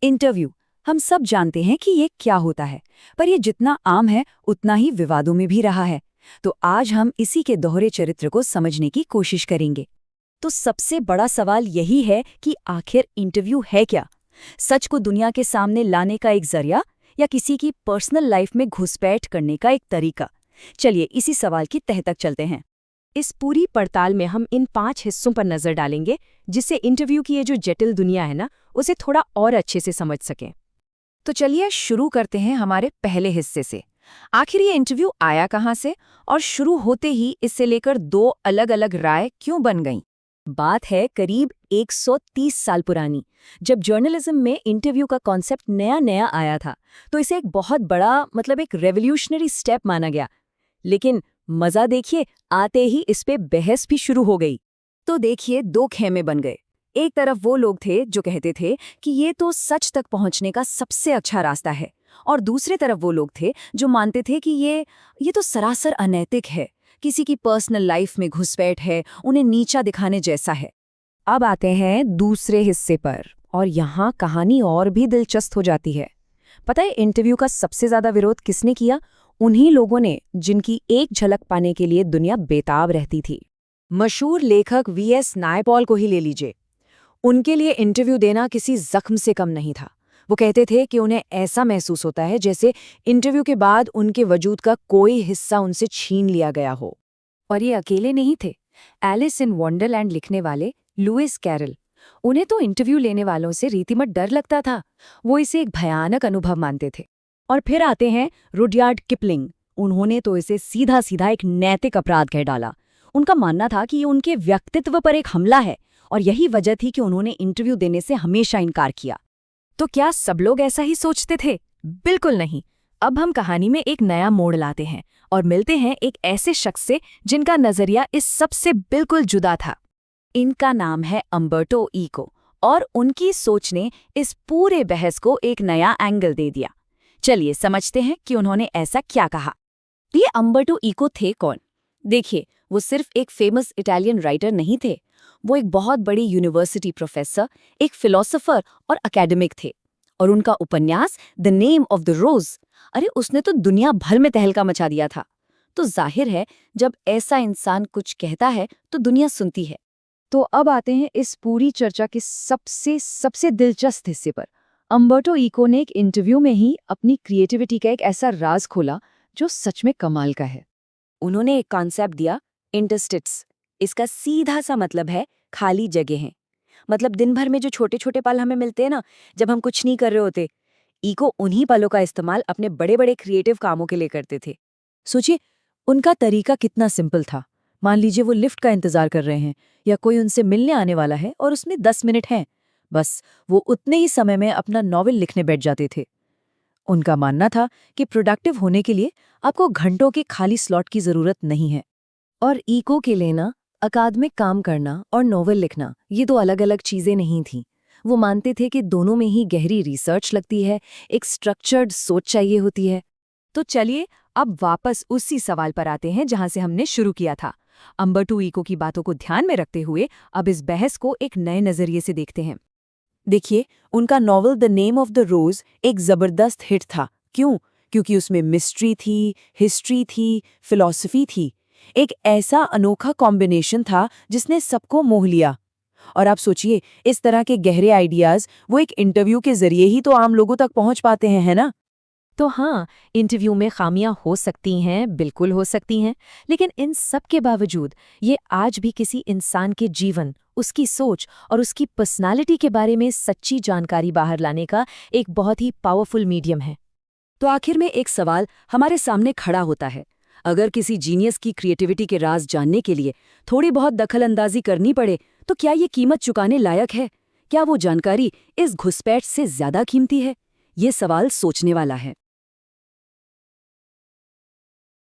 Interview. हम सब जानते हैं कि ये क्या होता है, पर ये जितना आम है उतना ही विवादों में भी रहा है। तो आज हम इसी के दोहरे चरित्र को समझने की कोशिश करेंगे। तो सबसे बड़ा सवाल यही है कि आखिर इंटरव्यू है क्या? सच को दुनिया के सामने लाने का एक जरिया, या किसी की पर्सनल लाइफ में घुसपैठ करने का एक तरीका? चलिए इसी सवाल की तह तक चलते हैं। इस पूरी पड़ताल में हम इन 5 हिस्सों पर नजर डालेंगे, जिससे इंटरव्यू की ये जो जटिल दुनिया है ना, उसे थोड़ा और अच्छे से समझ सकें। तो चलिए शुरू करते हैं हमारे पहले हिस्से से। आखिर ये इंटरव्यू आया कहाँ से, और शुरू होते ही इससे लेकर दो अलग अलग राय क्यों बन गईं? बात है करीब 130 साल पुरानी, जब जर्नलिज्म में इंटरव्यू का कॉन्सेप्ट नया नया आया था। तो इसे एक बहुत बड़ा एक रेवोल्यूशनरी स्टेप माना गया। लेकिन मजा देखिए, आते ही इस पे बहस भी शुरू हो गई। तो देखिए, दो खेमे बन गए। एक तरफ वो लोग थे जो कहते थे कि ये तो सच तक पहुंचने का सबसे अच्छा रास्ता है, और दूसरे तरफ वो लोग थे जो मानते थे कि ये तो सरासर अनैतिक है, किसी की पर्सनल लाइफ में घुसपैठ है, उन्हें नीचा दिखाने जैसा है। अब आते हैं दूसरे हिस्से पर, और यहाँ कहानी और भी दिलचस्प हो जाती है। पता है इंटरव्यू का सबसे ज्यादा विरोध किसने किया? उन्हीं लोगों ने जिनकी एक झलक पाने के लिए दुनिया बेताब रहती थी। मशहूर लेखक वीएस नायपॉल को ही ले लीजिए। उनके लिए इंटरव्यू देना किसी जख्म से कम नहीं था। वो कहते थे कि उन्हें ऐसा महसूस होता है जैसे इंटरव्यू के बाद उनके वजूद का कोई हिस्सा उनसे छीन लिया गया हो। और ये अकेले नहीं थे। एलिस इन वंडरलैंड लिखने वाले लुइस कैरल, उन्हें तो इंटरव्यू लेने वालों से रीतिमत डर लगता था। वो इसे एक भयानक अनुभव मानते थे। और फिर आते हैं रुडयार्ड किपलिंग। उन्होंने तो इसे सीधा सीधा एक नैतिक अपराध कह डाला। उनका मानना था कि ये उनके व्यक्तित्व पर एक हमला है, और यही वजह थी कि उन्होंने इंटरव्यू देने से हमेशा इनकार किया। तो क्या सब लोग ऐसा ही सोचते थे? बिल्कुल नहीं। अब हम कहानी में एक नया मोड़ लाते हैं और मिलते हैं एक ऐसे शख्स से जिनका नजरिया इस सब से बिल्कुल जुदा था। इनका नाम है अम्बर्टो ईको, और उनकी सोच ने इस पूरे बहस को एक नया एंगल दे दिया। चलिए समझते हैं कि उन्होंने ऐसा क्या कहा। ये अम्बर्टो ईको थे कौन? देखिए, वो सिर्फ एक फेमस इटालियन राइटर नहीं थे। वो एक बहुत बड़ी यूनिवर्सिटी प्रोफेसर, एक फिलोसोफर और एकेडमिक थे। और उनका उपन्यास द नेम ऑफ द रोज, अरे उसने तो दुनिया भर में तहलका मचा दिया था। तो जाहिर है, जब ऐसा इंसान कुछ कहता है तो दुनिया सुनती है। तो अब आते हैं इस पूरी चर्चा के सबसे दिलचस्प हिस्से पर। अम्बर्टो ईको ने एक इंटरव्यू में ही अपनी क्रिएटिविटी का एक ऐसा राज खोला जो सच में कमाल का है। उन्होंने एक कॉन्सेप्ट दिया, इंटरस्टिट्स। इसका सीधा सा मतलब है खाली जगहें। मतलब दिन भर में जो छोटे छोटे पल हमें मिलते हैं ना, जब हम कुछ नहीं कर रहे होते। ईको उन्हीं पलों का इस्तेमाल अपने बड़े बड़े क्रिएटिव कामों के लिए करते थे। सोचिए, उनका तरीका कितना सिंपल था। मान लीजिए वो लिफ्ट का इंतजार कर रहे हैं, या कोई उनसे मिलने आने वाला है और उसमें 10 मिनट हैं। बस वो उतने ही समय में अपना नॉवेल लिखने बैठ जाते थे। उनका मानना था कि प्रोडक्टिव होने के लिए आपको घंटों के खाली स्लॉट की जरूरत नहीं है। और ईको के लेना, अकादमिक काम करना और नॉवेल लिखना, ये दो अलग अलग चीजें नहीं थीं। वो मानते थे कि दोनों में ही गहरी रिसर्च लगती है, एक स्ट्रक्चर्ड सोच चाहिए होती है। तो चलिए अब वापस उसी सवाल पर आते हैं जहां से हमने शुरू किया था। अम्बर्टो ईको की बातों को ध्यान में रखते हुए अब इस बहस को एक नए नजरिए से देखते हैं। देखिए, उनका novel the name of the rose एक जबरदस्त हिट था। क्यों? क्योंकि उसमें मिस्ट्री थी, हिस्ट्री थी, फिलॉसफी थी। एक ऐसा अनोखा कॉम्बिनेशन था जिसने सबको मोह लिया। और आप सोचिए, इस तरह के गहरे आइडियाज वो एक इंटरव्यू के जरिए ही तो आम लोगों तक पहुंच पाते हैं, है ना? तो हाँ, इंटरव्यू में खामियां हो सकती हैं, बिल्कुल हो सकती हैं, लेकिन इन सब के बावजूद ये आज भी किसी इंसान के जीवन, उसकी सोच और उसकी पर्सनालिटी के बारे में सच्ची जानकारी बाहर लाने का एक बहुत ही पावरफुल मीडियम है। तो आखिर में एक सवाल हमारे सामने खड़ा होता है। अगर किसी जीनियस की क्रिएटिविटी के राज जानने के लिए थोड़ी बहुत दखलंदाजी करनी पड़े, तो क्या ये कीमत चुकाने लायक है? क्या वो जानकारी इस घुसपैठ से ज्यादा कीमती है? ये सवाल सोचने वाला है।